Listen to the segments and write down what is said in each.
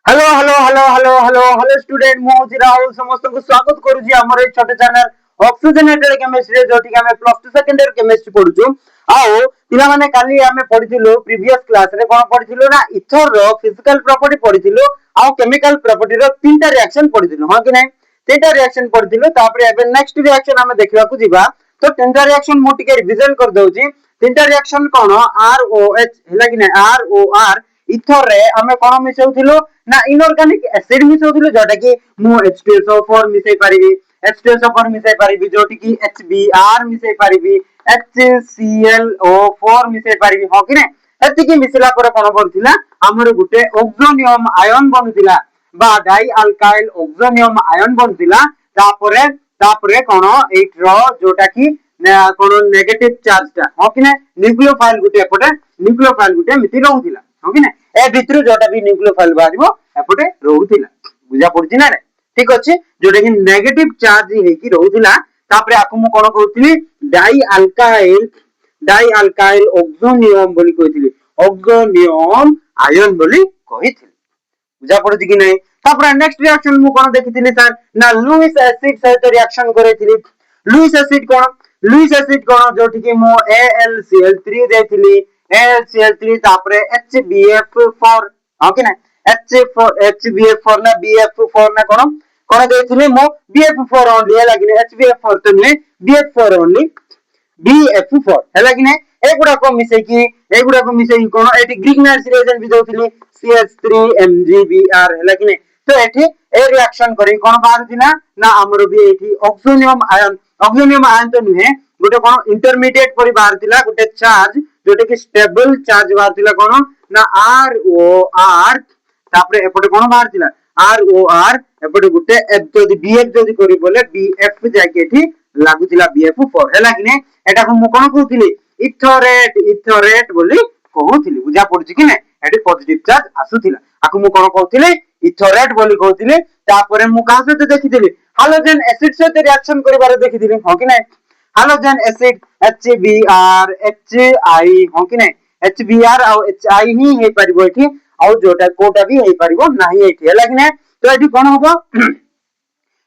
hello hello hello hello hello hello student मु हूँ राहुल समस्त को स्वागत करूची हमर ए छोटे चैनल ऑक्सीजनेटेड केमिस्ट्री जोटी के हमें प्लस 2 सेकंड ईयर केमिस्ट्री पढुचु आउ पिला माने काली हमें पढिथिलु प्रीवियस क्लास रे कोन पढिथिलु ना इथर रो फिजिकल प्रॉपर्टी पढिथिलु आउ केमिकल प्रॉपर्टी रो तीनटा रिएक्शन पढिथिलु हां कि नै तीनटा रिएक्शन पढिथिलु तापर एबे नेक्स्ट रिएक्शन हमें देखिबा को जीवा तो तीनटा रिएक्शन मु टिके रिवीजन कर दउची तीनटा रिएक्शन कोन ROH हैला कि नै ROR इथर रे हमें कोन मिसौथिलु ना इनऑर्गेनिक एसिड मिसौथिलु जोटा कि मु H2SO4 मिसै परिबी H2SO4 मिसै परिबी जोटी कि HBr मिसै परिबी HClO4 मिसै परिबी हो कि नै एति कि मिसला पर कोन करथिला हमर गुटे ऑक्सोनियम आयन बनुथिला बा डाई अल्काइल ऑक्सोनियम आयन बनुथिला तापरे कोन एट्रो जोटा कि कोन नेगेटिव चार्ज ता हो कि नै न्यूक्लियोफाइल गुटे एपटे न्यूक्लियोफाइल गुटे मिति रहउथिला हो कि नै ए भितरु जोटा भी न्यूक्लियोफाइल बारिबो एपटे रहउथिला बुझा पड़छि ना रे ठीक अछि जोटा कि नेगेटिव चार्ज हे कि रहउथिला तापरे आकु मु कोन कहउथिली डाई अल्काइल ऑक्सोनियम बोली कहउथिली ऑक्सोनियम आयन बोली कहिथिली बुझा पड़छि कि नै तापरे नेक्स्ट रिएक्शन मु कोन देखिथिली सर ना लुइस एसिड सहित रिएक्शन करैथिली लुइस एसिड कोन जोठी कि मु AlCl3 देथिली AlCl3 तापरे HBF4 हो कि नै HBF4 ना BF4 ना कोन देथिली मु BF4 ओनली है लागिने HBF4 तो नै BF4 ओनली BF4 है लागिने एगुडा को मिसै कि कोन एटी ग्रिग्नार्स रिएक्शन भी दउथिली CH3MgBr है लागिने तो एठी ए रिएक्शन करी कोन बाहरथिला ना हमरो भी एठी ऑक्सोनियम आयन तो नुहे गोटे कोन इंटरमीडिएट परि बाहरथिला गोटे चार्ज जोटे कि स्टेबल चार्ज बाहरथिला कोन ना ROR तापरे एपटे कोन बाहरथिला ROR एपटे गुटे F जदी BF जदी करी बोले BF जाके एठी लागुथिला BF4 हैला कि नै एटा को मु कोन कहउथिली इथरेट बोली कहउथिली बुझा पड़छि कि नै एठी पॉजिटिव चार्ज आसुथिला आकु मु कोन कहउथिली इथरेट बोली कहउथिली तापरे मु का से देखिथिली हाइड्रोजन एसिड से रिएक्शन करिवार देखिथिली हो कि नै हाइड्रोजन एसिड HBr HI हो कि नै HBr आ HI ही हे परिबो एठी आउ जोटा कोटा भी हे परिबो नाही एठी हैला कि नै तो एठी कोन होबो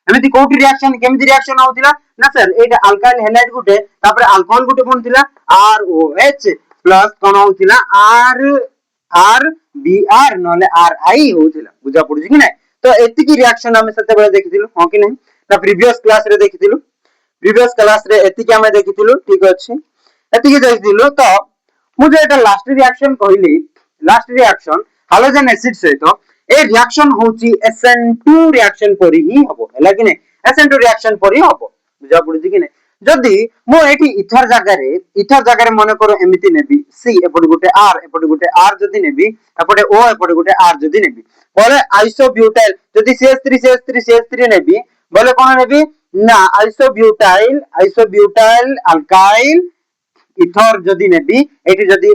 एमिति कोठी रिएक्शन केमिति रिएक्शन होतिला ना सर एटा अल्काइल हैलाइड गुटे तापर अल्कोहल गुटे बनतिला ROH प्लस कोन होतिला RBr नले RI होतिला बुझा पड़छि कि नै तो एति की रिएक्शन हम सते बेले देखिथिलु हो कि नै ना प्रीवियस क्लास रे देखिथिलु प्रीवियस क्लास रे एति की हम देखिथिलु ठीक अछि एति की देखिथिलु तो मुझे एटा लास्ट रिएक्शन कहली लास्ट रिएक्शन हाइड्रोजन एसिड सहित ए रिएक्शन होची SN2 रिएक्शन परि ही हबो हैला कि नै SN2 रिएक्शन परि हबो बुझा पड़छि कि नै जदी मो एठी इथर जागा रे मने करो एमिति नेबी C एपटे गुटे R जदी नेबी एपटे O एपटे गुटे R जदी नेबी बोले आइसोब्यूटाइल जदी CH3 नेबी बोले कोन नेबी ना आइसोब्यूटाइल अल्काइल इथर जदी नेबी एठी जदी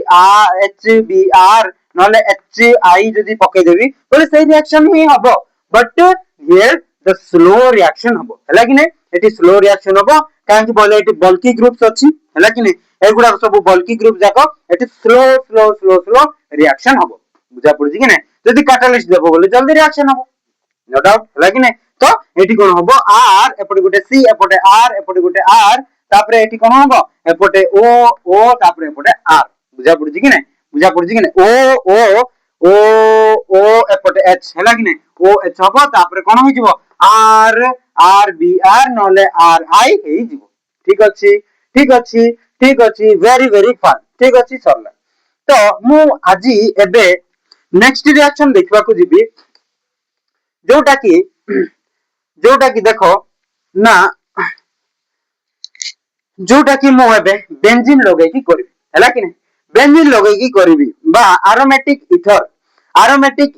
HBr नले HI जदी पके देबी बोले सही रिएक्शन ही हबो but here the slow reaction हबो हैला कि नै एठी स्लो रिएक्शन हबो काहे कि बोले एठी बल्की ग्रुप्स अछि हैला कि नै एगुडा सब बल्की ग्रुप जाको एठी स्लो रिएक्शन हबो बुझा पड़छि कि नै जदी कैटलिस्ट देबो बोले जल्दी रिएक्शन हबो नो डाउट हैला कि नै तो एठी कोन हबो R एपटे गुटे C एपटे R एपटे गुटे R तापरे एठी कोन हबो एपटे O तापरे एपटे R बुझा पड़छि कि नै O एपटे H हैला कि नै OH हबो तापरे कोन होई जिवो RBr नले RI हेई जिवो ठीक अछि वेरी फाइन ठीक अछि सरला तो मु आजी एबे नेक्स्ट रिएक्शन देखबा को जिबी जोटा कि देखो ना जोटा कि मु एबे बेंजीन लगे की करबी हैला कि नै बेंजीन लगे की करबी बा एरोमेटिक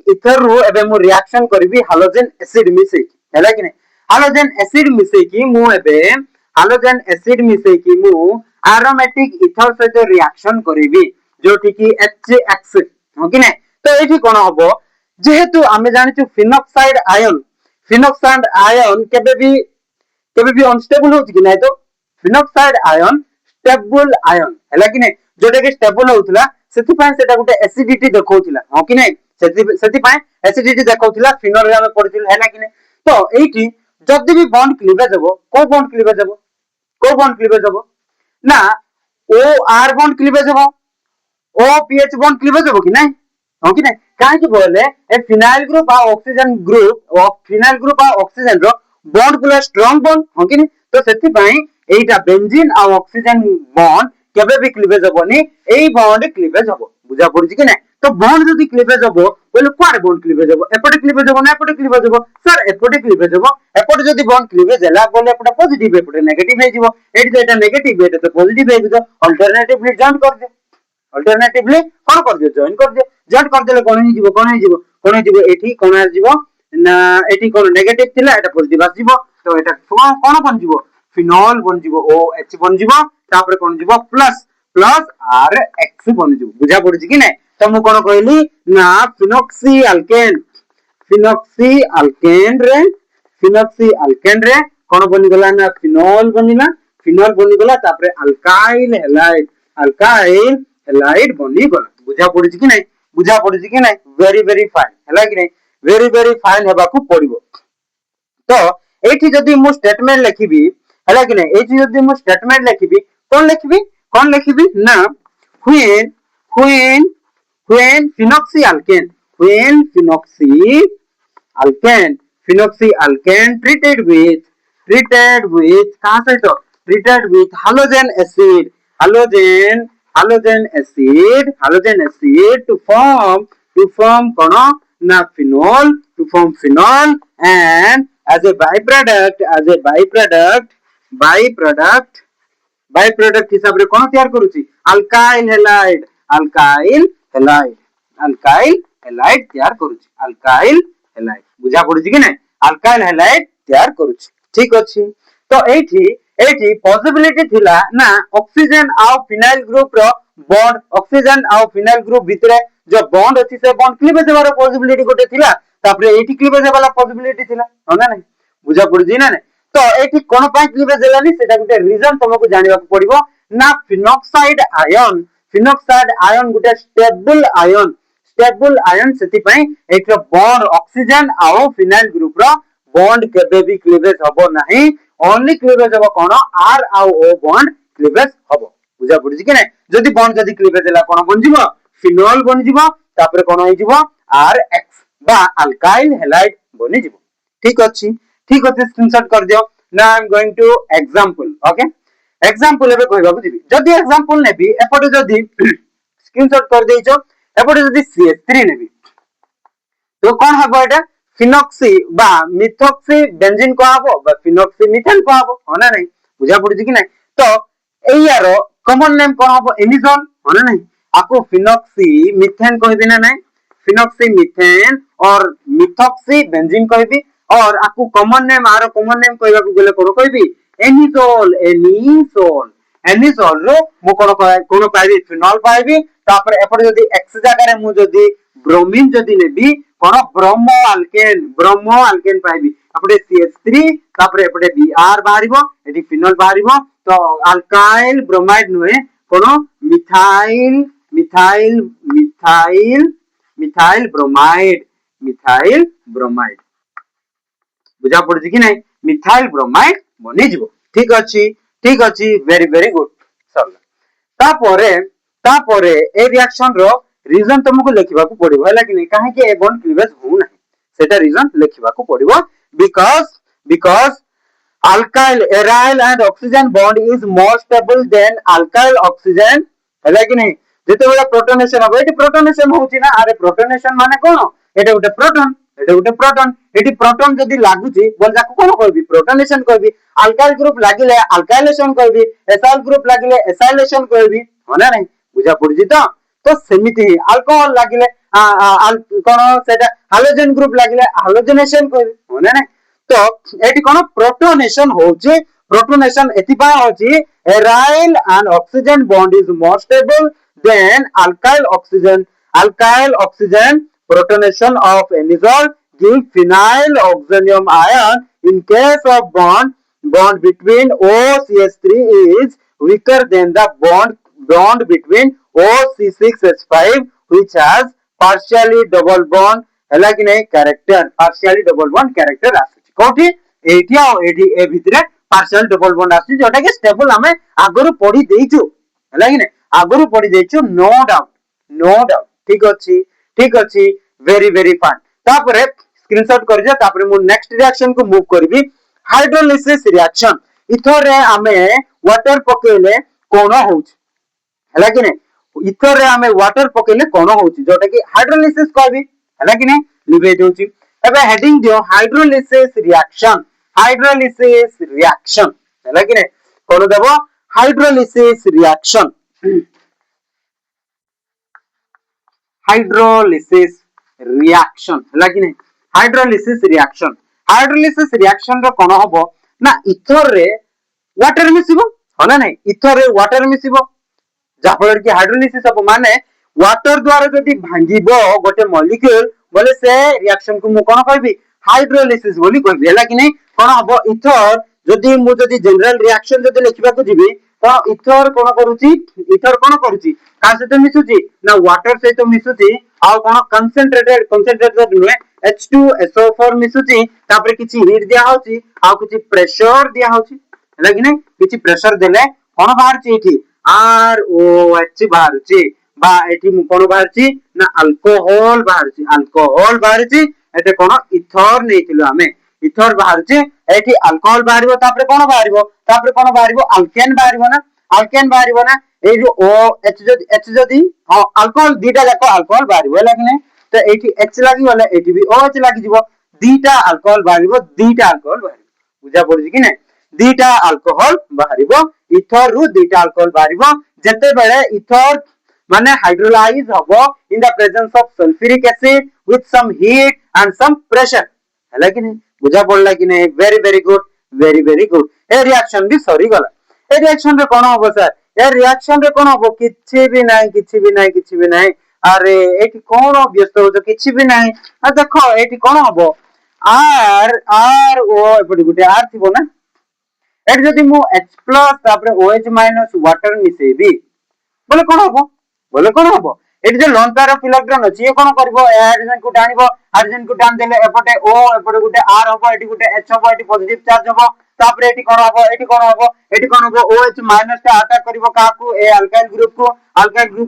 इथर रो एबे मु रिएक्शन करबी हाइड्रोजन एसिड मिसै हैला कि नै हाइड्रोजन एसिड मिसै की मु एबे हाइड्रोजन एसिड मिसै की मु एरोमेटिक इथर से रिएक्शन करबी जोटी कि HX हो कि नै तो एठी कोन हबो जेहेतु आमे जानिछु फिनॉक्साइड आयन केबे भी अनस्टेबल होछि कि नै तो फिनॉक्साइड आयन स्टेबल आयन हैला कि नै जोटा कि स्टेबल होउतला सेति पय सेटा गुटे एसिडिटी देखौतला हो कि नै सेति पाए एसिडिटी देखौथिला फिनोल रे हम पढिथिल हैला कि नै तो एठी जदी भी बॉन्ड क्लीवेज हबो को बॉन्ड क्लीवेज हबो ना ओ आर बॉन्ड क्लीवेज हबो ओ पीएच बॉन्ड क्लीवेज हबो कि नै हो कि नै काहे कि बोले ए फिनाइल ग्रुप आ oxygen group of phenyl group आ ऑक्सीजन रो बॉन्ड पुला स्ट्रांग बॉन्ड हो कि नै तो सेति पई एटा बेंजीन आ ऑक्सीजन बॉन्ड केबे भी क्लीवेज हबोनी एई बॉन्ड क्लीवेज हबो बुझा पड़छि कि नै तो बॉन्ड जदी क्लीवेज हबो बोले क्वार बॉन्ड क्लीवेज हबो एपटे क्लीवेज हबो ना एपटे क्लीवेज हबो सर एपटे क्लीवेज हबो एपटे जदी बॉन्ड क्लीवेज हला बोले एपटे पॉजिटिव एपटे नेगेटिव हे जिवो एटी तो एटा नेगेटिव एटा तो पॉजिटिव हे जिवो अल्टरनेटिवली जॉइन कर दे अल्टरनेटिवली कोन कर दियो जॉइन कर देले कोन हे जिवो एठी कोन हे जिवो ना एठी कोन नेगेटिव थिला एटा पॉजिटिव आस जिवो तो एटा कोन बन जिवो फिनोल बन जिवो OH बन जिवो तापर कोन जिवो प्लस प्लस RX बन जिवो बुझा पड़छि कि नै तो मु कोन कहली ना फिनोक्सी अल्केन रे कोन बनि गला ना फिनोल बनि गला तापर अल्काइल हैलाइड बनि गला बुझा पड़छि कि नै वेरी वेरी फाइन हैला कि नै वेरी फाइन हेबा को पड़िबो तो एठी जदी मु स्टेटमेंट लिखिबी हैला कि नै एठी जदी मु स्टेटमेंट लिखिबी कोन लिखिबी ना when phenoxy alkane treated with कहां से तो treated with halogen acid to form कौन ना phenol and as a byproduct हिसाब रे कोन तैयार करूची अल्काइल हैलाइड तैयार करूची अल्काइल हैलाइड बुझा पड़ुची कि नै अल्काइल हैलाइड तैयार करूची ठीक अछि तो एठी पॉसिबिलिटी थिला ना ऑक्सीजन आ फिनाइल ग्रुप रो बॉन्ड ऑक्सीजन आ फिनाइल ग्रुप भितरे जो बॉन्ड अछि से बॉन्ड क्लीवेज हेबार पॉसिबिलिटी गोटे थिला तापरे एठी क्लीवेज हेबाला पॉसिबिलिटी थिला हो ना नै बुझा पड़ुची ना नै तो एठी कोन पाई क्लीवेज हेलानी सेटा गुटे रीजन तुमको जानिबा को पड़िबो ना फिनॉक्साइड आयन गुटे स्टेबल आयन सेति पई एठो बॉन्ड ऑक्सीजन आ फिनाइल ग्रुप रो बॉन्ड केबे भी क्लीवेज हबो नाही ओनली क्लीवेज हबो कोन आर आ ओ बॉन्ड क्लीवेज हबो बुझा पड़छि कि नै जदी बॉन्ड जदी क्लीवेज हला कोन बन जिवो फिनोल बन जिवो तापर कोन होई जिवो RX बा अल्काइल हैलाइड बनि जिवो ठीक अछि स्क्रीनशॉट कर दियो now I am going to example okay example एबे कहबा बुझिबी जदी example नेबी एपटे जदी स्क्रीनशॉट कर देइछो एपटे जदी CH3 नेबी तो कोन हबो एटा फिनॉक्सी बा मिथॉक्सी बेंजीन को हबो बा फिनॉक्सी मिथेन को हबो होना नै बुझा पड़छि कि नै तो एयारो कॉमन नेम कोन हबो एनिजोल होना नै आको फिनॉक्सी मिथेन कहबी ना नै फिनॉक्सी मिथेन और मिथॉक्सी बेंजीन कहबी और आकु कॉमन नेम कहबा को गेले कोन कहबी एनिसोल रो मु कोन पाइबी फिनॉल पाइबी तापर एपटे जदी x जगह रे मु जदी ब्रोमीन जदी नेबी कोन ब्रोमो अल्केन पाइबी एपटे CH3 तापर एपटे Br बाहरिबो एठी फिनॉल बाहरिबो तो अल्काइल ब्रोमाइड नुए कोन मिथाइल ब्रोमाइड बुझा पड़छि कि नै मिथाइल ब्रोमाइड बनि जिवो ठीक अछि वेरी गुड सरला तापरे ए रिएक्शन रो रीजन तुमको लिखिबा को पड़िबो हैला कि नै काहे कि ए बॉन्ड क्लीवेज हो नै सेटा रीजन लिखिबा को पड़िबो because alkyl aryl and oxygen bond is more stable than alkyl oxygen हैला कि नै जेते बेला प्रोटोनेशन हो एटी प्रोटोनेशन होची ना अरे प्रोटोनेशन माने कोन एटा उटे प्रोटॉन एटी प्रोटॉन जदी लागुची बोल जाको कोन कहबी प्रोटोनेशन कहबी अल्काइल ग्रुप लागिले अल्काइलेशन कहबी एसाइल ग्रुप लागिले एसाइलेशन कहबी होना नै बुझा पड़जी तो सेमिति अल्कोहल लागिले कोन सेटा हालोजन ग्रुप लागिले हालोजनेशन कहबी होना नै तो एटी कोन प्रोटोनेशन होची प्रोटोनेशन एति पा होची aryl and oxygen bond is more stable then alkyl oxygen protonation of anisole give phenyl oxonium ion in case of bond between OCH3 is weaker than the bond between OC6H5 which has partially double bond हला कि नहीं character partially double bond character आसी कोठी एठी आ एठी ए भितरे partial double bond आसी जोटा कि stable हमें आगरु पढी देइछु हला कि नहीं आगरु पढी देइछु no doubt ठीक अछि very very fine तापरे स्क्रीनशॉट कर दिया तापरे मु नेक्स्ट रिएक्शन को मूव करबी हाइड्रोलिसिस रिएक्शन इथर रे हमें वाटर पकेले कोन होउछ हला कि नहीं इथर रे हमें वाटर पकेले कोन होउछ जोटा कि हाइड्रोलिसिस कहबी हला कि नहीं लिबे दोछि एबे हेडिंग दियो हाइड्रोलिसिस रिएक्शन हला कि नहीं कोन देबो हाइड्रोलिसिस रिएक्शन हला कि नहीं हाइड्रोलिसिस रिएक्शन रो कोन हबो ना इथर रे वाटर मिसिबो होला नहीं इथर रे वाटर मिसिबो जाफर कि हाइड्रोलिसिस अब माने वाटर द्वारा जदि भांगिबो गोटे मॉलिक्यूल बोले से रिएक्शन को मु कोन कहबी हाइड्रोलिसिस बोली कहबी हला कि नहीं कोन हबो इथर जदि मु जदि जनरल रिएक्शन जदि लिखबा को जिबी तो इथर कोन करूची का से मिसुची ना वाटर से तो मिसुची आ कोन कंसंट्रेटेड नुए H2SO4 मिसुची तापर किछि हीट दिया होची आ किछि प्रेशर दिया होची हला कि नहीं किछि प्रेशर देले कोन बाहर ची एठी ROH बाहर ची बा एठी मु कोन बाहर ची ना अल्कोहल बाहर ची एते कोन इथर नेथिलो हमें इथर बाहर ची एठी अल्कोहल बाहरिबो तापर कोन बाहरिबो अल्केन बाहरिबो ना ए जो OH H जदी हां अल्कोहल दीटा जाको अल्कोहल बाहरिबो हला कि नहीं तो एठी H लागि वाला एठी भी OH लागि जिवो दीटा अल्कोहल बाहरिबो बुझा पड़छि कि नहीं दीटा अल्कोहल बाहरिबो इथर रु दीटा अल्कोहल बाहरिबो जते बेले इथर माने हाइड्रोलाइज हबो in the presence of sulphuric acid with some heat and some pressure हला कि नहीं बुझा पड़ला कि नहीं वेरी गुड ए रिएक्शन भी सरी गला ए रिएक्शन रे कोन हबो सर ए रिएक्शन रे कोन हबो किछि भी नाही अरे एठी कोन व्यस्त हो किछि भी नाही आ देखो एठी कोन हबो R O एपडी गुटे R थिबो ना एठी जदि मु H+ तापर OH- वाटर मिसेबी बोले कोन हबो एठी जे लोन पैर ऑफ इलेक्ट्रॉन अछि ये कोन करबो हाइड्रोजन को टान देले एपटे O एपटे गुटे R हबो एठी गुटे H हबो एठी पॉजिटिव चार्ज हबो तापर एठी कोन हबो OH- ता अटैक करबो काकू ए अल्काइल ग्रुप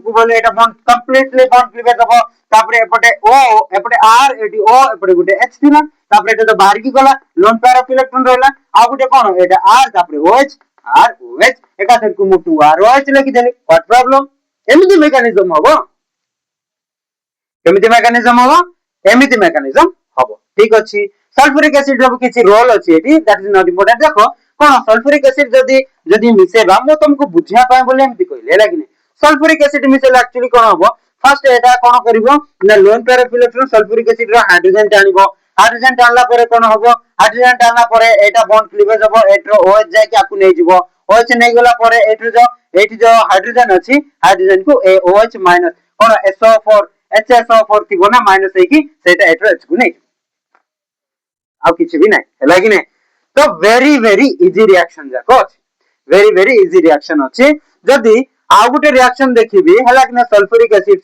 को बोले एटा बॉन्ड कंप्लीटली बॉन्ड क्लीवेज हबो तापर एपटे O एपटे R एठी O एपटे गुटे H थिला तापर एटा तो बाहर की गला लोन पैर ऑफ इलेक्ट्रॉन रहला आ गुटे कोन एटा R तापर OH ROH एका से को मु 2ROH लिखि देली व्हाट प्रॉब्लम एमिति मेकानिज्म हबो एमिति मेकानिज्म हबो ठीक अछि सल्फ्यूरिक एसिड रो किछि रोल अछि एठी दैट इज नॉट इंपोर्टेंट देखो कोन सल्फ्यूरिक एसिड जदी मिसेबा मु तुमको बुझिया पाए बोले एमिति कहले हैला कि सल्फ्यूरिक एसिड मिसेला एक्चुअली कोन हबो फर्स्ट एटा कोन करिवो ना lone pair of electron sulphuric acid रो हाइड्रोजन टानला परे कोन हबो हाइड्रोजन टानला परे एटा बॉन्ड क्लीवेज हबो एटरो OH जाय के आकु नै जिवो OH नै गला परे एठी जो हाइड्रोजन अछि हाइड्रोजन को OH- कोन SO4 HSO4 थिबो ना माइनस है कि सेटा एटरो H को नै आ किछि भी नै हैला कि नै तो वेरी इजी रिएक्शन जाको अछि वेरी इजी रिएक्शन अछि जदी आ गुटे रिएक्शन देखिबी हैला कि सल्फ्यूरिक एसिड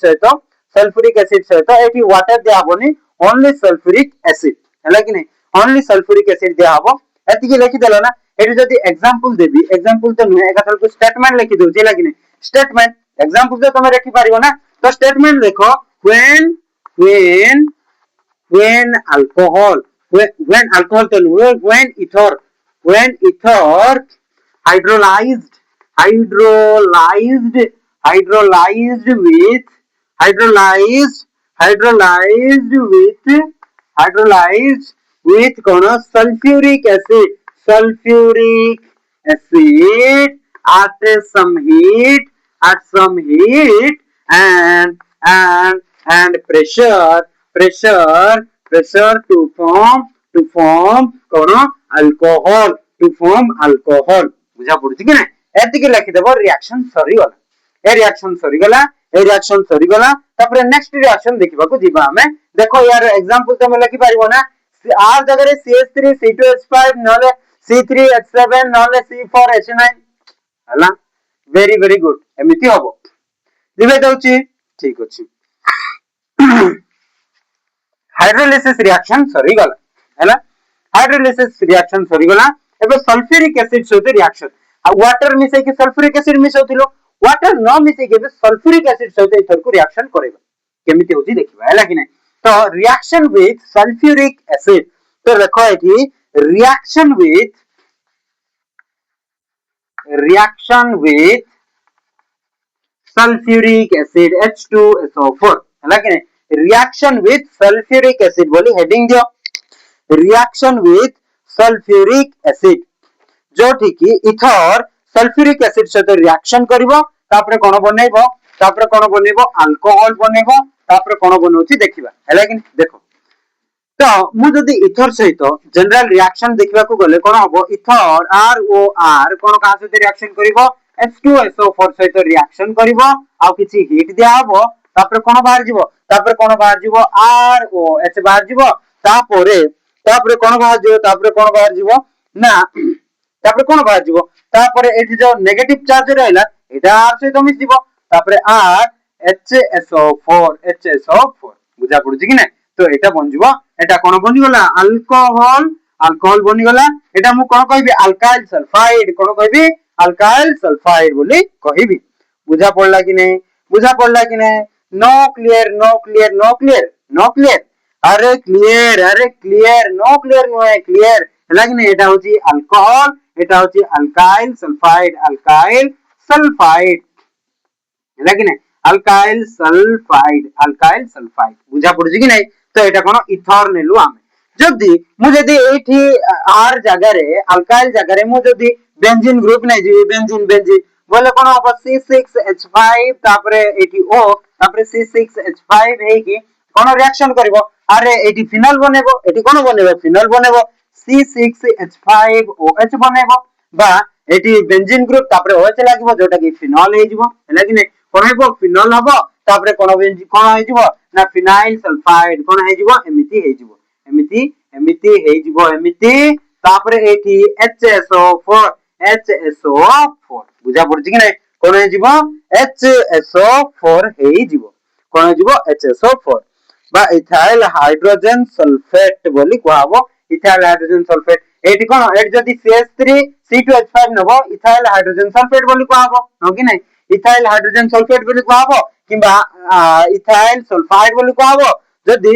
सहित एठी वाटर दिया हबोनी ओनली सल्फ्यूरिक एसिड हैला कि नै ओनली सल्फ्यूरिक एसिड दिया हबो एति के लिखि देलो ना एठी जदी एग्जांपल देबी एग्जांपल तो नै एका को स्टेटमेंट लिखि दउ हैला कि नै स्टेटमेंट एग्जांपल तो तमे लिखि पारिबो ना तो स्टेटमेंट देखो when alcohol तो when ether hydrolyzed hydrolyzed with cone sulfuric acid at some heat and pressure to form cone alcohol बुझा पड़छि कि नै एति के लिखि देबो रिएक्शन सरी गला तापर नेक्स्ट रिएक्शन देखिबा को जीवा हमें देखो यार एग्जांपल तो मैं लिखि पारिबो ना R जगह रे CH3 C2H5 नले C3H7 नले C4H9 हला वेरी गुड एमिति हबो दिबे दउची ठीक अछि हाइड्रोलिसिस रिएक्शन सरी गला हैला हाइड्रोलिसिस रिएक्शन सरी गला एबे सल्फ्यूरिक एसिड सहित रिएक्शन आ वाटर मिसे कि सल्फ्यूरिक एसिड मिसौथिलो वाटर न मिसे कि सल्फ्यूरिक एसिड सहित इथर को रिएक्शन करबा केमिति होची देखिबा हैला कि नै तो रिएक्शन विथ सल्फ्यूरिक एसिड तो देखो एठी reaction with sulphuric acid H2SO4 हैला कि नै रिएक्शन विथ सल्फ्यूरिक एसिड बोली हेडिंग दियो रिएक्शन विथ सल्फ्यूरिक एसिड जो ठीक इथर सल्फ्यूरिक एसिड सहित रिएक्शन करिवो तापरे कोन बनेइबो अल्कोहल बनेइबो तापरे कोन बनौछि देखिबा हैला कि देखो तो मु जदी इथर सहित जनरल रिएक्शन देखिबा को गले कोन हबो इथर ROR कोन का सहित रिएक्शन करिवो H2SO4 सहित रिएक्शन करिवो आ किछि हीट दिया हबो तापरे कोन बाहर जिवो ROH बाहर जिवो तापरे कोन बाहर जिवो ना तापरे कोन बाहर जिवो तापरे एठी जो नेगेटिव चार्ज रहला एटा R सहित मिसिबो तापरे R HSO4 बुझा पड़ुछि कि नै तो एटा बन जिवो एटा कोन बनि गला अल्कोहल बनि गला एटा मु कोन कहबी अल्काइल सल्फाइड बोली कहबी बुझा पड़ला कि नै नो क्लियर अरे क्लियर नो क्लियर नुए क्लियर हैला कि नै एटा होची अल्कोहल एटा होची अल्काइल सल्फाइड हैला कि नै अल्काइल सल्फाइड बुझा पड़ुछि कि नै तो एटा कोन इथर नेलु आमे जदी एठी आर जगह रे अल्काइल जगह रे मु जदी बेंजीन ग्रुप नै जी बेंजीन बोले कोन अब C6H5 तापरे एठी O तापरे C6H5 हे कि कोन रिएक्शन करिवो अरे एठी फिनल बनेबो एठी कोन बनेबो फिनल बनेबो C6H5OH बनेबो बा एठी बेंजीन ग्रुप तापरे OH लागिबो जोटा कि फिनल हे जिवो हैला कि नै कोन हेबो फिनल हबो तापरे कोन हे जिवो ना फिनाइल सल्फाइड कोन हे जिवो एमिति हे जिवो तापरे एठी HSO4 बुझा पड़छि कि नै कोन हे जिवो HSO4 हे जिवो कोन हे जिवो HSO4 बा इथाइल हाइड्रोजन सल्फेट बोली कहबो इथाइल हाइड्रोजन सल्फेट एठी कोन एठी जदी CH3 C2H5 नबो इथाइल हाइड्रोजन सल्फेट बोली कहबो हो कि नै इथाइल हाइड्रोजन सल्फेट बोली कहबो किबा इथाइल सल्फाइड बोली कहबो जदी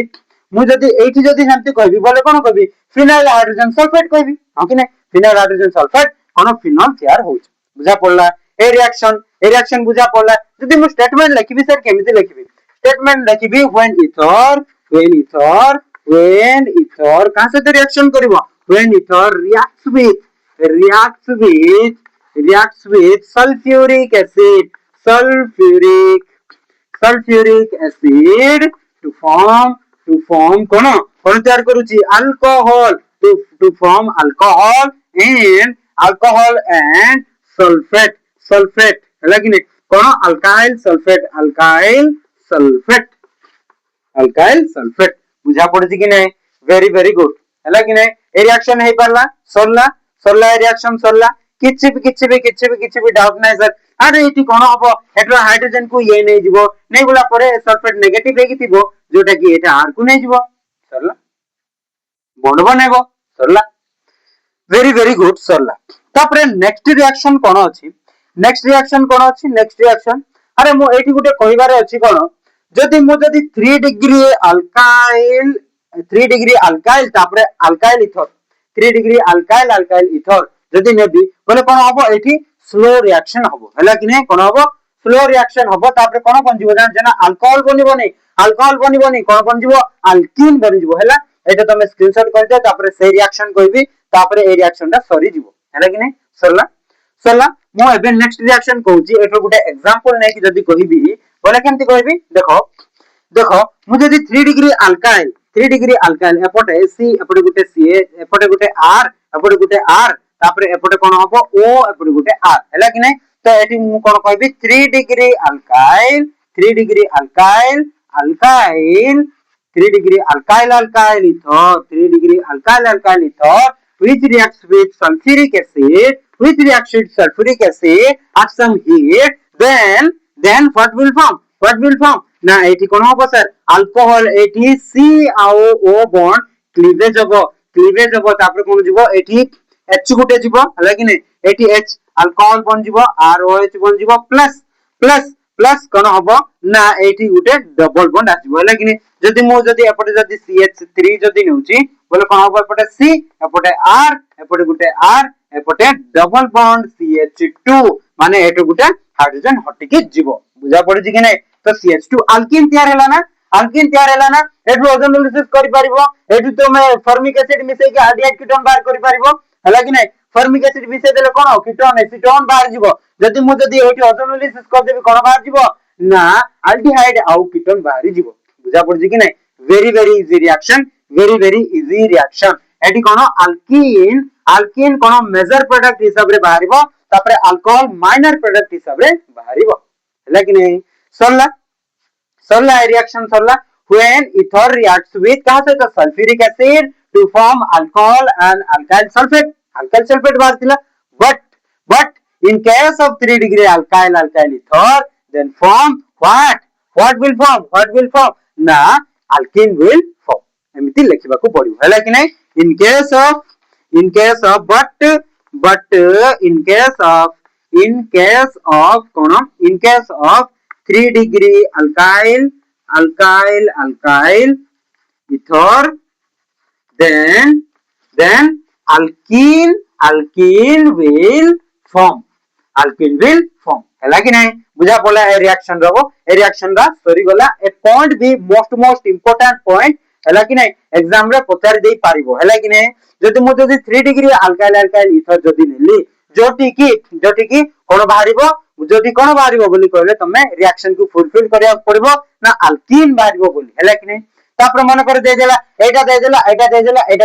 मु जदी एठी जदी हमती कहबी बोले कोन कहबी फिनाइल हाइड्रोजन सल्फेट कहबी हो कि नै फिनाइल हाइड्रोजन सल्फेट कोन फिनल तैयार होउछ बुझा पड़ला ए रिएक्शन बुझा पड़ला जदी मु स्टेटमेंट लिखबी सर केमिति लिखबी स्टेटमेंट लिखबी व्हेन इथर कहां से रिएक्शन करिवो when ether reacts with sulfuric acid to form कोन तैयार करूची alcohol to form alcohol and sulfate हैला कि नै कोन अल्काइल सल्फेट बुझा पड़छि कि नै वेरी गुड हैला कि नै ए रिएक्शन हे परला सरला रिएक्शन सरला किछि भी डाउट नै सर अरे इति कोन हबो हेड्रो हाइड्रोजन को ये नै जिवो नै बोला परे सल्फेट नेगेटिव हेकि थिबो जोटा कि एटा आर को नै जिवो सरला बॉन्ड बनेबो सरला वेरी गुड सरला तापरे नेक्स्ट रिएक्शन कोन अछि नेक्स्ट रिएक्शन अरे मो एठी गुटे कहिबारे अछि कोन जदी 3 डिग्री अल्काइल तापरे alkyl ether 3 degree alkyl ether जदी नेबी बोले कोन हबो एठी स्लो रिएक्शन हबो हैला कि नै कोन हबो स्लो रिएक्शन हबो तापरे कोन बनजिवो जाना अल्कोहल बनिबो नै कोन बनजिवो अल्कीन बनिजिवो हैला एटा तमे स्क्रीनशॉट कर दे तापरे से रिएक्शन कहबी तापरे ए रिएक्शन ता सरी जिवो हैला कि नै सरला मो एबे नेक्स्ट रिएक्शन कहूची एठो गुटे एग्जांपल नै कि जदी कहबी बोले केमति कहबी देखो मु जदी 3 डिग्री अल्काइल एपटे C एपटे गुटे CH एपटे गुटे R एपटे गुटे R तापरे एपटे कोन हबो O एपटे गुटे R हैला कि नै तो एठी मु कोन कहबी 3 degree alkyl 3 degree alkyl ether which reacts with sulfuric acid at some heat then what will form ना एठी कोन हो सर अल्कोहल एठी सी आउ ओ बॉन्ड क्लीवेज हो तापर कोन जीवो एठी H गुटे जीवो हला कि नै एठी H अल्कोहल बन जीवो ROH बन जीवो प्लस प्लस प्लस कोन हबो ना एठी गुटे डबल बॉन्ड आसीबो हला कि नै जदी मो जदी एपटे जदी CH3 जदी नउची बोले कोन हबो एपटे C एपटे R एपटे गुटे R एपटे डबल बॉन्ड CH2 माने एटो गुटे हाइड्रोजन हटिके जीवो बुझा पड़जी कि नै तो CH2 अल्कीन तैयार हैला ना अल्कीन तैयार हैला ना एटु ओजोनोलिसिस करि परिबो एटु तो मैं फॉर्मिक एसिड मिसै के एल्डिहाइड कीटोन बाहर करि परिबो हैला कि नै फॉर्मिक एसिड मिसै देले कोन कीटोन एसीटोन बाहर जीवो जदी मु जदी एटु ओजोनोलिसिस कर देबी कोन बाहर जीवो ना एल्डिहाइड आउ कीटोन बाहर जीवो बुझा पड़जी कि नै very easy reaction very easy reaction एटी कोन अल्कीन अल्कीन कोन मेजर प्रोडक्ट हिसाब रे बाहरिबो तापरे अल्कोहल माइनर प्रोडक्ट हिसाब रे बाहरिबो हैला कि नै सरला रिएक्शन सरला when ether reacts with कहा से तो sulphuric acid to form alcohol and alkyl sulfate बाहर दिला but in case of 3 degree alkyl ether then form what will form ना alkene will form एमिति लिखिबा को पड़िबो हैला कि नै in case of but in case of 3 degree alkyl ether then alkene will form हैला कि नै बुझा पड़ला ए रिएक्शन रो ए रिएक्शन रा सरी गला ए पॉइंट भी मोस्ट इंपोर्टेंट पॉइंट हैला कि नै एग्जाम रे पचारि देई पारिबो हैला कि नै जदि मु जदि 3 डिग्री अल्काइल इथर जदि नेली जोटी की कोन बाहरिबो जदि कोन बाहरिबो बोली कहले तमे रिएक्शन को फुलफिल करिया पड़िबो ना अल्कीन बाहरिबो बोली हैला कि नै तापर मन कर दे देला एटा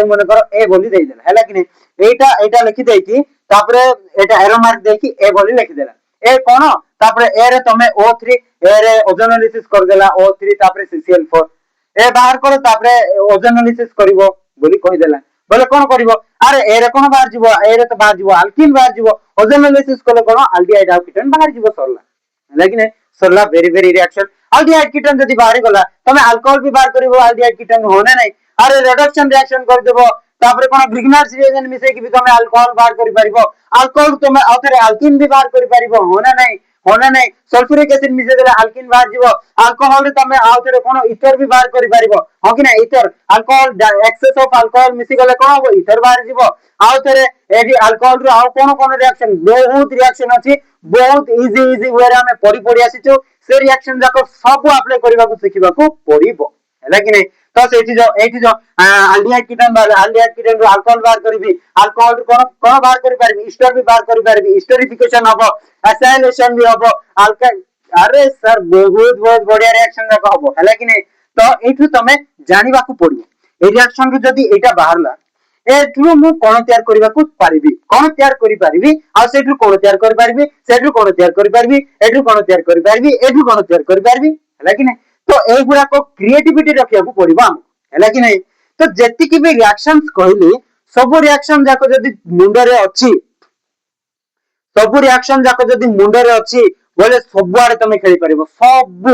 मन कर ए बोली दे देला हैला कि नै एटा लिखि देई की तापर एटा एरो मार्क दे की ए बोली लिखि देला ए कोन तापर ए रे तमे O3 ए रे ओजोनोलिसिस कर देला O3 तापर CCl4 ए बाहर करो तापर ओजोनोलिसिस करिवो बोली कहि देला बोले कोन करिवो अरे ए रे कोन बाहर जीवो ए रे तो बाहर जीवो अल्कीन बाहर जीवो ओजोनोलिसिस कले कोन एल्डिहाइड आउ कीटोन बाहर जीवो सरला लेकिन सरला वेरी रिएक्शन एल्डिहाइड कीटोन जदी बाहर गला तमे अल्कोहल भी बाहर करिवो एल्डिहाइड कीटोन होने नै अरे रिडक्शन रिएक्शन कर देबो तापर कोन ग्रिग्नार्स रिएक्शन मिसे कि भी तमे अल्कोहल बाहर करि परिबो अल्कोहल तमे आउथरे अल्कीन भी बाहर करि परिबो होना नै सल्फ्यूरिक एसिड मिसे देले अल्कीन बाहर जीवो अल्कोहल रे तमे आउथरे कोन ईथर भी बाहर करि परिबो हो कि ना ether alcohol excess of alcohol मिसी गले कोन हो ईथर बाहर जीवो आउथरे एडी अल्कोहल रे आउ कोन रिएक्शन बहुत रिएक्शन अछि बहुत इजी वे रे हमें पढ़ी आसीचो से रिएक्शन जाको सब अप्लाई करबा को सिखिबा को पड़िबो हैला कि नै तो एठी जो एल्डिहाइड कीटोन रो अल्कोहल बाहर करबी अल्कोहल रो कोन बाहर करि परबी ईस्टर भी बाहर करि परबी ईस्टरिफिकेशन हबो एसाइलेशन भी हबो अल्काइल अरे सर बहुत बढ़िया रिएक्शन जाको हबो हैला कि नै तो एठु तमे जानिबा को पड़िबो ए रिएक्शन रो जदी एटा बाहरला एठु मु कोन तयार करबा को पारिबी कोन तयार करि पारिबी आ सेठु कोन तयार करि पारिबी सेठु कोन तयार करि पारिबी एठु कोन तयार करि पारिबी एठु कोन तयार करि पारिबी हैला कि नै तो ए गुडा को क्रिएटिविटी रखिया को पड़िबा हैला कि नै तो जेति कि भी रिएक्शंस कहली सब रिएक्शन जाको जदी मुंड रे अछि सब रिएक्शन जाको जदी मुंड रे अछि बोले सब आरे तमे खेली परिबो सब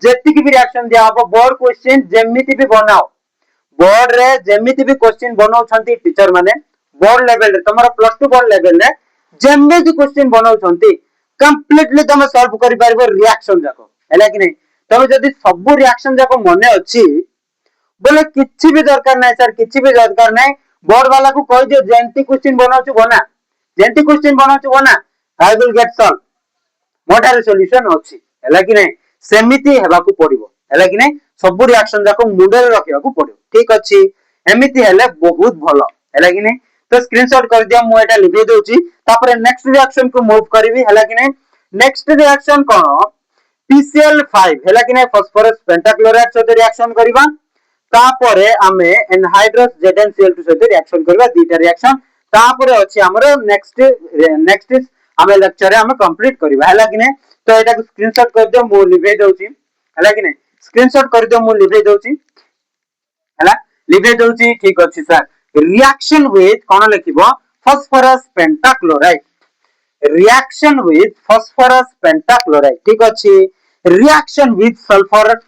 जेति कि भी रिएक्शन दिया हबो बोर्ड क्वेश्चन जेमिति भी बनाओ बोर्ड रे जेमिति भी क्वेश्चन बनाउ छंती टीचर माने बोर्ड लेवल रे तमरा प्लस 2 बोर्ड लेवल रे जेमिति क्वेश्चन बनाउ छंती कंप्लीटली तमे सॉल्व करि परिबो रिएक्शन जाको हैला कि नै तमे जदी सब रिएक्शन जाको मने अछि बोले किछि भी दरकार नै सर किछि भी दरकार नै बोर्ड वाला को कहि दियो जेंति क्वेश्चन बनाउछु बना जेंति क्वेश्चन बनाउछु बना I will get solve motor solution अछि हैला कि नै सेमिति हेबा को पड़िबो हैला कि नै सब रिएक्शन जाको मुंडे रखिबा को पड़िबो ठीक अछि एमिति हेले बहुत भलो हैला कि नै तो स्क्रीनशॉट कर दिया मु एटा लिखि दोछि तापर नेक्स्ट रिएक्शन को मूव करबी हैला कि नै नेक्स्ट रिएक्शन कोन PCl5 हैला कि नै फास्फोरस पेंटाक्लोराइड सहित रिएक्शन करबा तापरे आमे एनहाइड्रस ZnCl2 सहित रिएक्शन करबा दीटा रिएक्शन तापरे अछि हमरो नेक्स्ट आमे लेक्चर रे आमे कंप्लीट करबा हैला कि नै तो एटा को स्क्रीनशॉट कर दियो मु लिखि दोछि हैला कि नै स्क्रीनशॉट कर दियो मु लिखि दोछि हैला लिखि दोछि ठीक अछि सर रिएक्शन विथ कोन लिखिबो phosphorus pentachloride reaction with phosphorus pentachloride ठीक अछि reaction with sulfur,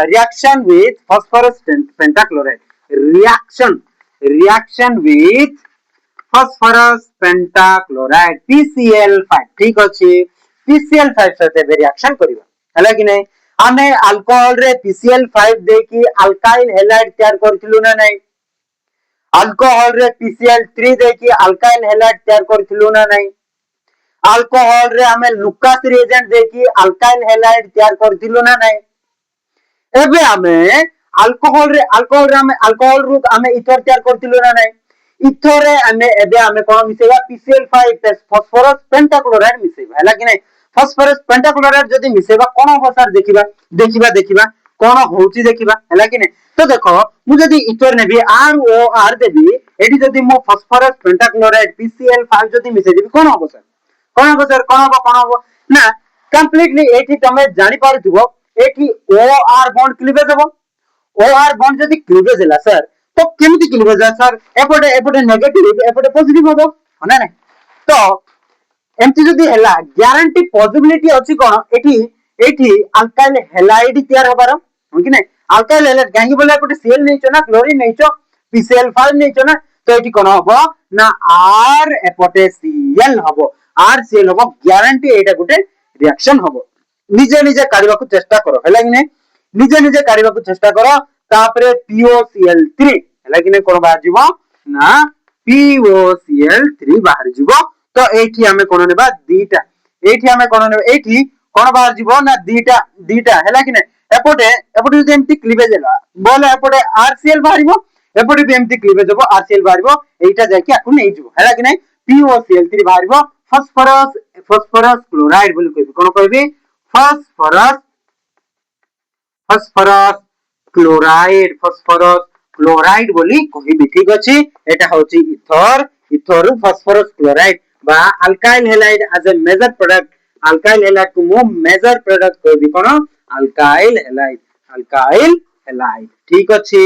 reaction with phosphorus pentachloride, reaction with phosphorus pentachloride PCl5 ठीक अछि PCl5 सहित रिएक्शन करिवा हला कि नै आमे अल्कोहल रे PCl5 देकी अल्काइल हैलाइड तैयार करथिलु ना नै अल्कोहल रे PCl3 देकी अल्काइल हैलाइड तैयार करथिलु ना नै अल्कोहल रे हमें लुकास रिएजेंट देकी अल्काइल हैलाइड तैयार करथिलु ना नै एबे हमें अल्कोहल रे हमें अल्कोहल रु हमें इथर तैयार करथिलु ना नै इथर रे हमें एबे हमें कोन मिसेबा PCl5 फास्फोरस पेंटाक्लोराइड मिसेबा हला कि नै फास्फोरस पेंटाक्लोराइड जदी मिसेबा कोन हो सर देखिबा कोन होउची देखिबा हला कि नै तो देखो मु जदी इथर नेबी ROR देबी एडी जदी मो फास्फोरस पेंटाक्लोराइड PCl5 जदी मिसे देबी कोन हो सर कोन हो ना कंप्लीटली एठी तमे जानि पारुथिबो एठी OR बॉन्ड क्लीवेज हो OR बॉन्ड जदी क्लीवेज हला सर तो केमिति क्लीवेज है सर एपटे नेगेटिव एपटे पॉजिटिव होबो ना नै तो एमती जदी हला ग्यारंटी पॉसिबिलिटी अछि कोन एठी अल्काइल हैलाइड तैयार होबार हो कि नै अल्काइल हैलाइड काहे बोले एपटे Cl नैचो ना क्लोरीन नैचो PCl5 नैचो ना तो एठी कोन होबो ना R एपटे Cl होबो RCl होबो ग्यारंटी एटा गुटे रिएक्शन होबो निजे काढिबा को चेष्टा करो हला कि नै निजे काढिबा को चेष्टा करो तापरे POCl3 हला कि नै कोन बाहर जीवो ना POCl3 बाहर जीवो तो एठी हमें कोन नेबा दीटा एठी हमें कोन नेबा एठी कोन बाहर जीवो ना दीटा हला कि नै एपटे जदी एमती क्लीवेज हला बोले एपटे RCl बाहरिबो एपटे भी एमती क्लीवेज होबो RCl बाहरिबो एटा जाकी आकु नै जीवो हला कि नै POCl3 बाहरिबो फॉस्फोरस क्लोराइड बोली कहबी कोन कहबी फॉस्फोरस क्लोराइड बोली कहबी ठीक अछि एटा होची इथर फॉस्फोरस क्लोराइड बा alkyl halide as a major product alkyl halide को मो मेजर प्रोडक्ट कहबी कोन अल्काइल हैलाइड ठीक अछि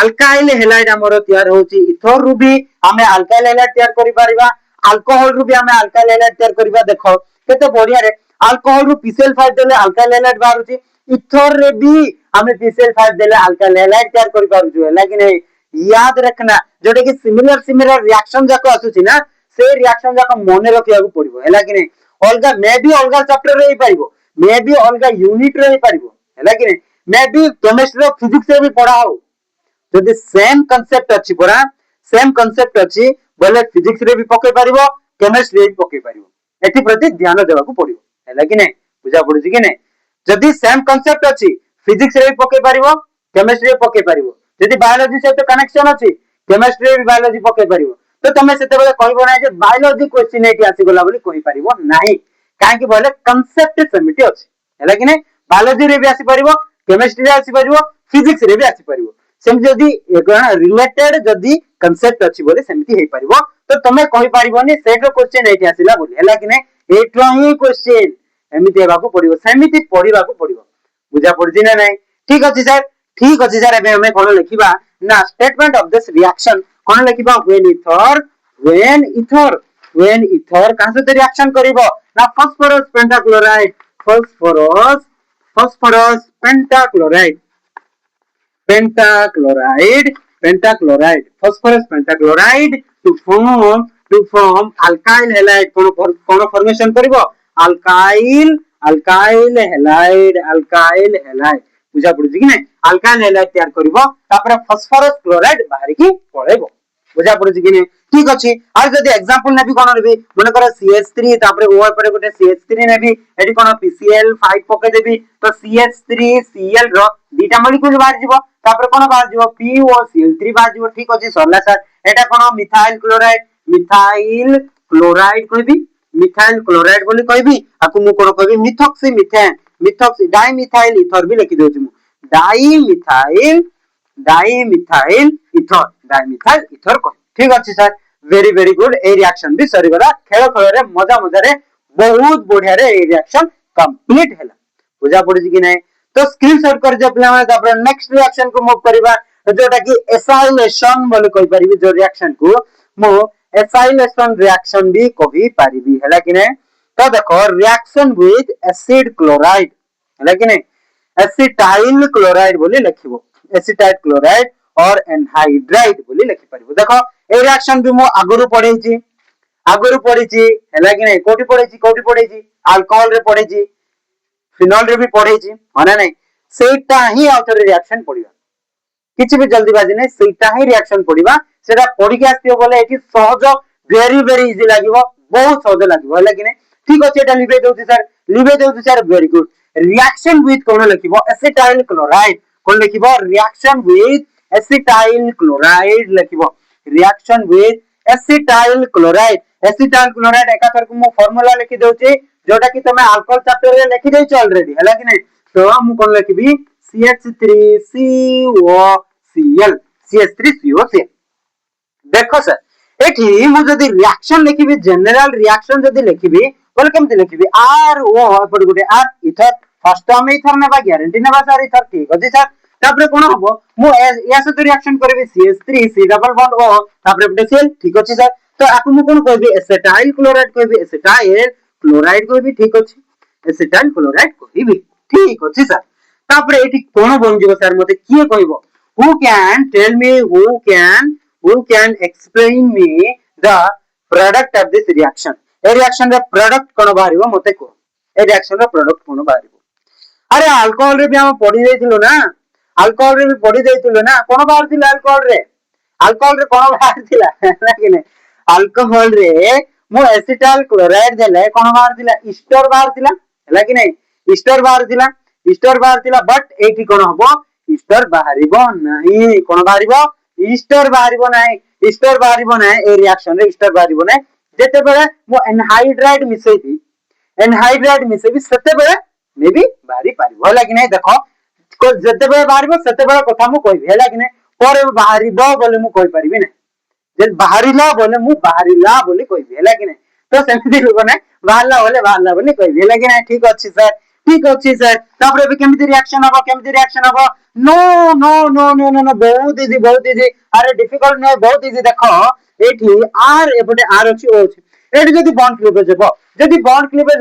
अल्काइल हैलाइड हमर तैयार होची इथर रु भी हमें अल्काइल हैलाइड तैयार करि परिबा अल्कोहल रु भी हमें अल्काइल हैलाइड तैयार करिबा देखो केते बढ़िया रे अल्कोहल रु PCl5 देले अल्काइल हैलाइड बाहरुची इथर रे भी हमें PCl5 देले अल्काइल हैलाइड तैयार करि पारुछु लेकिन याद रखना जोटे कि सिमिलर रिएक्शन जाको आसुची ना से रिएक्शन जाको मने रखिया को पड़िबो हैला कि नै अलगा मे भी अलगा चैप्टर रे पाइबो मे भी अलगा यूनिट रे पाइबो हैला कि नै मे भी केमिस्ट्री फिजिक्स रे भी पढ़ा हो जदी सेम कांसेप्ट अछि परा सेम कांसेप्ट अछि बोले फिजिक्स रे भी पके पारिबो केमिस्ट्री रे भी पके पारिबो एथि प्रति ध्यान देबा को पड़िबो हैला कि नै बुझा पड़ुची कि नै जदी सेम कांसेप्ट अछि फिजिक्स रे भी पके पारिबो केमिस्ट्री रे पके पारिबो जदी बायोलॉजी से तो कनेक्शन अछि केमिस्ट्री रे भी बायोलॉजी पके पारिबो तो तमे सेते बेले कहबो नै जे बायोलॉजी क्वेश्चन एठी आसी गला बोली कहि पारिबो नाही काहे कि बोले कांसेप्ट समिति अछि हैला कि नै बायोलॉजी रे भी आसी पारिबो केमिस्ट्री रे आसी पारिबो फिजिक्स रे भी आसी पारिबो सेम जदी रिलेटेड जदी कांसेप्ट अछि बोले सेमिति हे पारिबो तो तमे कहि पारिबोनी सेटो क्वेश्चन एठी आसीला बोली हैला कि नै एठो ही क्वेश्चन एमिति हेबा को पड़िबो सेमिति पढिबा को पड़िबो बुझा पड़छि ना नै ठीक अछि सर एबे हमें कोन लिखिबा ना स्टेटमेंट ऑफ दिस रिएक्शन कोन लिखिबा व्हेन इथर का से रिएक्शन करिवो ना phosphorus pentachloride phosphorus pentachloride phosphorus pentachloride to form alkyl halide कोन फॉर्मेशन करिवो alkyl halide बुझा पड़ुची कि नै अल्काइल हैलाइड तैयार करिवो तापर फास्फोरस क्लोराइड बाहर की पळेबो बुझा पड़ुची कि नै ठीक अछि आ जदी एग्जांपल नेबी कोन नेबी मने कर CH3 तापर ओ परे गोटे CH3 नेबी एडी कोन PCl5 पके देबी तो CH3Cl रो दीटा मॉलिक्यूल बाहर जीवो तापर कोन बाहर जीवो POCl3 बाहर जीवो ठीक अछि सरला सर एटा कोन मिथाइल क्लोराइड बोली कहबी आकु मु कोन कहबी मिथॉक्सी डाइमिथाइल ईथर भी लिखि दोछि मु डाइमिथाइल ईथर कह ठीक अछि सर वेरी गुड ए रिएक्शन भी सरी गला खेल रे मजा रे बहुत बढ़िया रे ए रिएक्शन कंप्लीट हैला बुझा पड़छि कि नै तो स्क्रीन शॉट कर जे प्ले माने तापर नेक्स्ट रिएक्शन को मूव करबा जोटा कि एसाइलेशन बोले कहि परिबी जो रिएक्शन को मु एसाइलेशन रिएक्शन भी कहि परिबी हैला कि नै तो देखो रिएक्शन विथ एसिड क्लोराइड है कि नहीं एसिटाइल क्लोराइड बोली लिखिबो एसिटाइल क्लोराइड और एनहाइड्राइड बोली लिखि परिबो देखो ए रिएक्शन भी मो आगुरु पढिची हैला कि नहीं कोठी पढिची अल्कोहल रे पढिची फिनोल रे भी पढिची माने नहीं सेटा ही आउथरे रिएक्शन पडिबा किछि भी जल्दीबाजी नहीं सेटा ही रिएक्शन पडिबा सेटा पढि के आस्तियो बोले एठी सहज वेरी इजी लागिवो बहुत सहज लागिवो हैला कि नहीं ठीक अछि एटा लिबे देउछि sir very good reaction with कोन लिखिबो एसिटाइल क्लोराइड कोन लिखिबो रिएक्शन विथ एसिटाइल क्लोराइड लिखिबो रिएक्शन विथ एसिटाइल क्लोराइड एकाथर को मु फार्मूला लिखि देउछि जोटा कि तमे अल्कोहल चैप्टर रे लिखि देछ ऑलरेडी हैला कि नहीं तो मु कोन लिखिबी CH3COCl देखो सर एठी मु जदी रिएक्शन लिखिबी जनरल रिएक्शन जदी लिखिबी बोले केमति लिखिबी आर ओ एपड गुटे R ether first time ether नेबा ग्यारंटी नेबा सर इथर ठीक अछि सर तापरे कोन हबो मु या से रिएक्शन करबी CH3 C double bond O तापरे पोटेशियम ठीक अछि सर तो आकु मु कोन कहबी एसिटाइल क्लोराइड कहबी एसिटाइल क्लोराइड कहबी ठीक अछि एसिटाइल क्लोराइड कहबी ठीक अछि सर तापरे एठी कोन बन जिवो सर मते किए कहबो who can tell me who can explain me the product of this reaction A reaction रे प्रोडक्ट कोन बाहरिबो मते को ए रिएक्शन रे प्रोडक्ट कोन बाहरिबो अरे अल्कोहल रे भी हम पढि देथिलो ना अल्कोहल रे भी पढि देथिलो ना कोन बाहरथिला अल्कोहल रे कोन बाहरथिला ना कि नै अल्कोहल रे मो एसिटाइल क्लोराइड देले कोन बाहरथिला ईस्टर बाहरथिला हैला कि नै ईस्टर बाहरथिला बट एठी कोन हबो ईस्टर बाहरिबो नाही कोन बाहरिबो ईस्टर बाहरिबो नाही ए रिएक्शन रे ईस्टर बाहरिबो नाही जेते बेले मो एनहाइड्राइड मिसेबी सेते बेले मे भी बाहरी पारिबो हैला कि नै देखो को जेते बेले बाहरिबो सेते बेले कथा मु कहबी हैला कि नै पर बाहरिबो बोले मु कहि परिबी नै जे बाहरिला बोले मु बाहरिला बोली कहबी हैला कि नै तो सेमति लोग नै बाहरला बोली कहबी हैला कि नै ठीक अछि सर तापरे भी केमिति रिएक्शन हबो नो बहुत इजी अरे डिफिकल्ट नै बहुत इजी देखो एठी आर एपटे आर अछि ओ अछि एठी जदी बॉन्ड क्लीवेज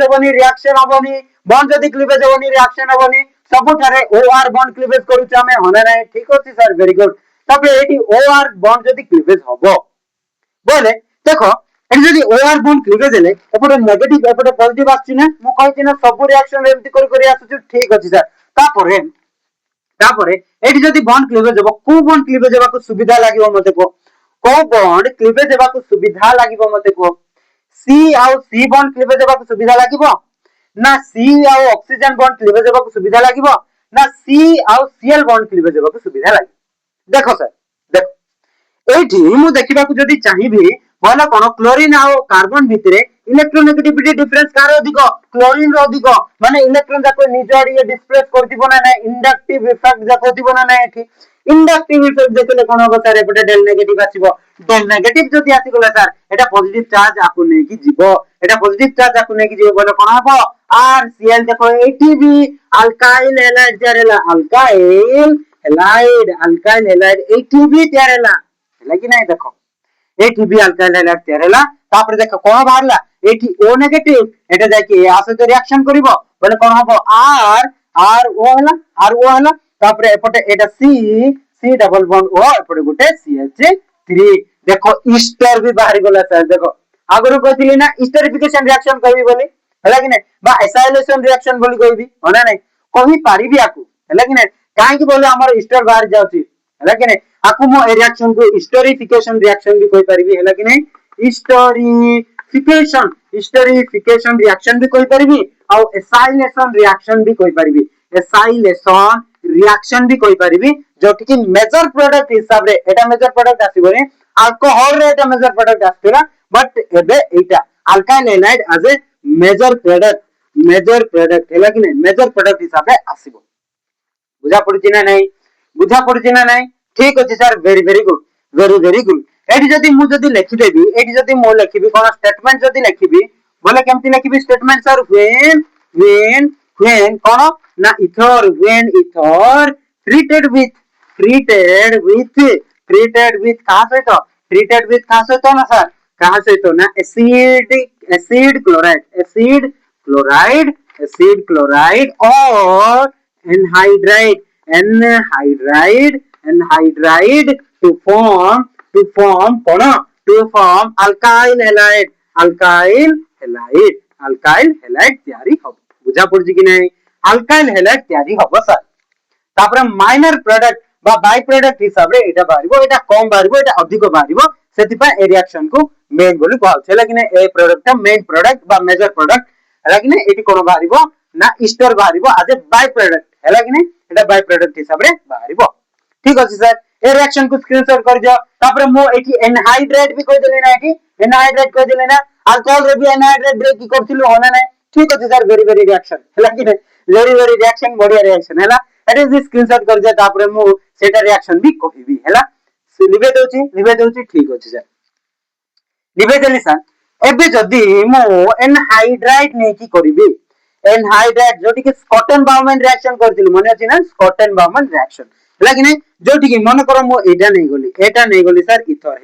हेबनी रिएक्शन हबनी बॉन्ड जदी क्लीवेज हेबनी रिएक्शन हबनी सबठारे ओ आर बॉन्ड क्लीवेज करूछ हमें होना नै ठीक अछि सर वेरी गुड तबे एठी ओ आर बॉन्ड जदी क्लीवेज हबो बोले देखो एठी जदी ओ आर बॉन्ड क्लीवेज हेले एपटे नेगेटिव एपटे पॉजिटिव आछि ना मु कहि छिना सब रिएक्शन एमति करि आछुछ ठीक अछि सर तापरे एठी जदी बॉन्ड क्लीवेज हेबो को बॉन्ड क्लीवेज हेबाको सुविधा लागिवो मते को बॉन्ड क्लीवेज हेबाको सुविधा लागिवो मते को सी आउ सी बॉन्ड क्लीवेज हेबाको सुविधा लागिवो ना सी आउ ऑक्सीजन बॉन्ड क्लीवेज हेबाको सुविधा लागिवो ना सी आउ सीएल बॉन्ड क्लीवेज हेबाको सुविधा लागिवो देखो सर देखो एठी मु देखिबाकू जदी चाहिबी बोला कोन क्लोरीन आउ कार्बन भितरे इलेक्ट्रोनेगेटिविटी डिफरेंस कार अधिक क्लोरीन रो अधिक माने इलेक्ट्रॉन जाको निजर ये डिस्प्लेस करथिबो ना इंडक्टिव इफेक्ट जाको दिबो ना एठी इंडक्टिव इफेक्ट देखले कोन हो सर एपटे डेल नेगेटिव आसीबो डेल नेगेटिव जदी आसी गला सर एटा पॉजिटिव चार्ज आकु नै कि जीवो एटा पॉजिटिव चार्ज आकु नै कि जीवो बोले कोन हबो आरसीएल देखो एटी भी अल्काइल हैलाइड तयारेला अल्काइल हैलाइड एटी भी तयारेला लेकिन नहीं देखो एटी भी अल्काइल हैलाइड तयारेला तापर देखो कोन बाहरला एटी ओ नेगेटिव एटा जाय कि आ से रिएक्शन करिवो बोले कोन हबो आर ओ हला तापर एपटे एटा सी डबल बॉन्ड ओ एपटे गुटे CH3 देखो ईस्टर भी बाहरी गला सर देखो आगरो कहथिली ना ईस्टरिफिकेशन रिएक्शन कहबी बोली हला कि नै बा एसाइलेशन रिएक्शन बोली कहबी होना नै कहि पारिबी आकू हला कि नै काहे कि बोले हमर ईस्टर बाहर जाउची हला कि नै आकू मो रिएक्शन को ईस्टरिफिकेशन रिएक्शन भी कहि पारिबी हला कि नै ईस्टरिफिकेशन रिएक्शन भी कहि पारिबी आ एसाइलेशन रिएक्शन भी कहि पारिबी एसाइलेशन रिएक्शन भी कहि पारिबी जोटी कि मेजर प्रोडक्ट हिसाब रे एटा मेजर प्रोडक्ट आसीबोनी अल्कोहल रे एटा मेजर प्रोडक्ट आस्थिला बट एबे एटा alkyl halide as a major product हैला कि नै मेजर प्रोडक्ट हिसाब रे आसीबो बुझा पड़छि ना नै ठीक अछि सर वेरी गुड एठी जदी मु जदी लिखि देबी एठी जदी मो लिखिबी कोन स्टेटमेंट जदी लिखिबी बोले केमति लिखिबी स्टेटमेंट सर व्हेन कोन ना ether when ether treated with कहा सहित ना सर कहा सहित ना acid chloride acid chloride or anhydride anhydride to form कौन to form alkyl halide तैयारी हम बुझा पड़छि कि नहीं alkyl halide तैयारी हम सर तापर माइनर प्रोडक्ट बा बाय प्रोडक्ट हिसाब रे एटा बारिबो एटा कम बारिबो एटा अधिक बारिबो सेति पय ए रिएक्शन को मेन बोली कहल छै लेकिन ए प्रोडक्ट मेन प्रोडक्ट बा मेजर प्रोडक्ट लेकिन एटी कोन बारिबो ना ईस्टर बारिबो आज बाय प्रोडक्ट हैला कि नहीं एटा बाय प्रोडक्ट हिसाब रे बारिबो ठीक अछि सर ए रिएक्शन को स्क्रीनशॉट कर दियो तापर मो एटी एनहाइड्रेट भी कह देले ना एटी एनहाइड्रेट कह देले ना अल्कोहल रे भी एनहाइड्रेट ब्रेक की करथिलु होना नै ठीक अछि सर वेरी वेरी रिएक्शन हैला कि नहीं वेरी वेरी रिएक्शन बढ़िया रिएक्शन हैला एट इज स्क्रीनशॉट कर दिया तापर मु सेटा रिएक्शन भी कहबी हैला लिबे दोची ठीक अछि सर लिबे देली सर एबे जदी मु एनहाइड्राइड नै की करबी एनहाइड्राइड जोटी के कॉटन बाउमन रिएक्शन करथिलु माने अछि ना कॉटन बाउमन रिएक्शन हैला कि नहीं जोटी के मन करो मु एटा नै गली सर इथर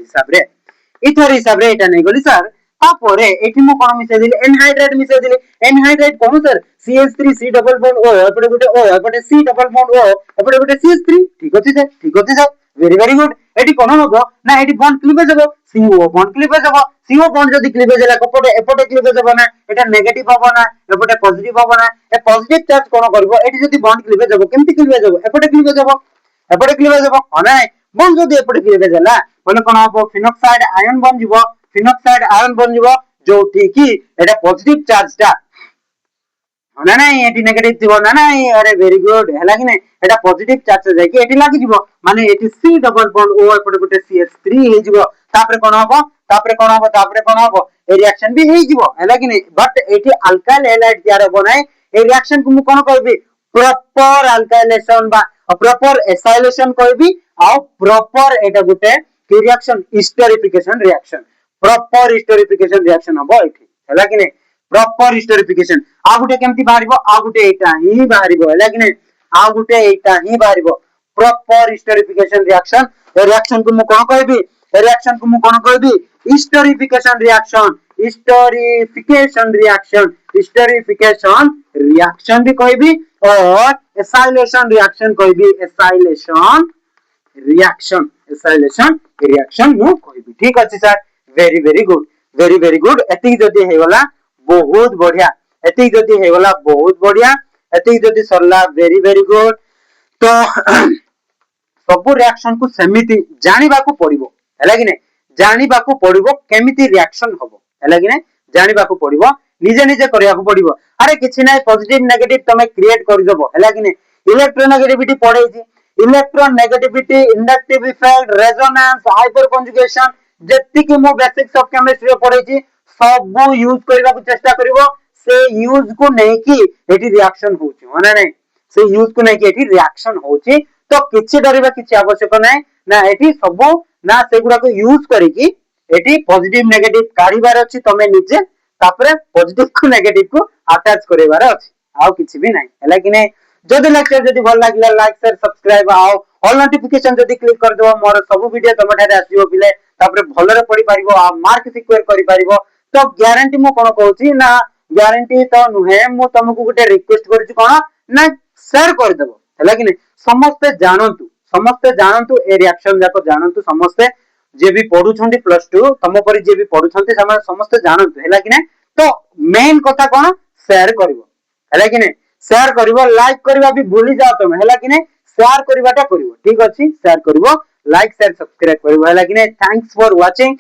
हिसाब रे एटा नै गली सर तापरे एठी मु कोन मिसे दिले एनहाइड्राइड मिसे दिले एनहाइड्राइड कोन sir CH3 C double bond O एपटे गुटे O एपटे C डबल बॉन्ड O एपटे गुटे CH3 ठीक अछि सर वेरी गुड एठी कोन होबो ना एठी बॉन्ड क्लीवेज होबो CO बॉन्ड क्लीवेज होबो CO बॉन्ड जदी क्लीवेज होला एपटे क्लीवेज होबो ना एटा नेगेटिव होबो ना एपटे पॉजिटिव होबो ना ए पॉजिटिव चार्ज कोन करबो एठी जदी बॉन्ड क्लीवेज होबो केमति क्लीवेज होबो एपटे क्लीवेज होबो होना बॉन्ड जदी एपटे क्लीवेज होला बोले कोन होबो फिनॉक्साइड आयन बन जिवो जोठी की एटा पॉजिटिव चार्ज ता ना नहीं एटी नेगेटिव थिबो ना नहीं अरे वेरी गुड हैला कि नहीं एटा पॉजिटिव चार्ज जाय कि एटी लागि जिवो माने eighty C double bond O एपटे गुटे CH3 हे जिवो तापरे कोन होबो ए रिएक्शन भी हे जिवो हैला कि नहीं बट एटी अल्काइल हैलाइड तयार होबो नै ए रिएक्शन को मु कोन कहबी प्रॉपर अल्काइलेशन बा प्रॉपर एसाइलेशन कहबी आ प्रॉपर एटा गुटे रिएक्शन हिस्टेरिफिकेशन रिएक्शन प्रॉपर हिस्टेरिफिकेशन रिएक्शन होबो एठी हैला कि नहीं प्रॉपर हिस्टेरिफिकेशन आ गुटे केमति बाहरिबो आ गुटे एटा ही बाहरिबो हैला कि नहीं आ गुटे एटा ही बाहरिबो प्रॉपर हिस्टेरिफिकेशन रिएक्शन ए रिएक्शन को मु कोन कहबी हिस्टेरिफिकेशन रिएक्शन भी कहबी और एसाइलेशन रिएक्शन कहबी एसाइलेशन रिएक्शन मु कहबी ठीक अछि सर वेरी गुड एति जदी हेगला बहुत बढ़िया एति जदी सरला वेरी गुड तो सब रिएक्शन को सेमिति जानिबा को पड़िबो हैला कि नै जानिबा को पड़िबो केमिति रिएक्शन होबो हैला कि नै जानिबा को पड़िबो निजे करिया को पड़िबो अरे किछि नै पॉजिटिव नेगेटिव तमे क्रिएट करि देबो हैला कि नै इलेक्ट्रोनेगेटिविटी पढैछि electronegativity inductive effect resonance hyperconjugation जत्ति कि मो बेसिक्स ऑफ केमिस्ट्री पढैछि सब यूज करबा को चेष्टा करिवो से यूज को नै कि एटी रिएक्शन होछि माने नै से यूज को नै कि एटी रिएक्शन होछि तो किछि डरिबा किछि आवश्यक नै ना एटी सब ना सेगुडा को यूज करिकि एटी पॉजिटिव नेगेटिव काढिबार अछि तमे निजे तापरे पॉजिटिव को नेगेटिव को अटैच करिबार अछि आउ किछि भी नै हैला कि नै जदि लेक्चर जदि भल लागिला लाइक शेयर सब्सक्राइब आओ ऑल नोटिफिकेशन जदि क्लिक कर देबो मोर सब वीडियो तम ठारे आसीबो पिले तापरे भलरे पढि पारिबो आ मार्क सिक्योर करि पारिबो तो गारंटी मो कोन कहूची ना गारंटी तो नुहे मु तुमको गुटे रिक्वेस्ट करछि कोन ना शेयर कर देबो हैला कि नै समस्त जानंतु ए रिएक्शन जाको जानंतु समस्त जे भी पढुछंती +2 तम परि जे भी पढुछंती समस्त जानंतु हैला कि नै तो मेन कथा कोन शेयर करबो हैला कि नै शेयर करिवो लाइक करबा भी भूली जाओ तुम हैला कि नै शेयर करबाटा करिवो ठीक अछि शेयर करिवो लाइक शेयर सब्सक्राइब करिवो हैला कि नै थैंक्स फॉर वाचिंग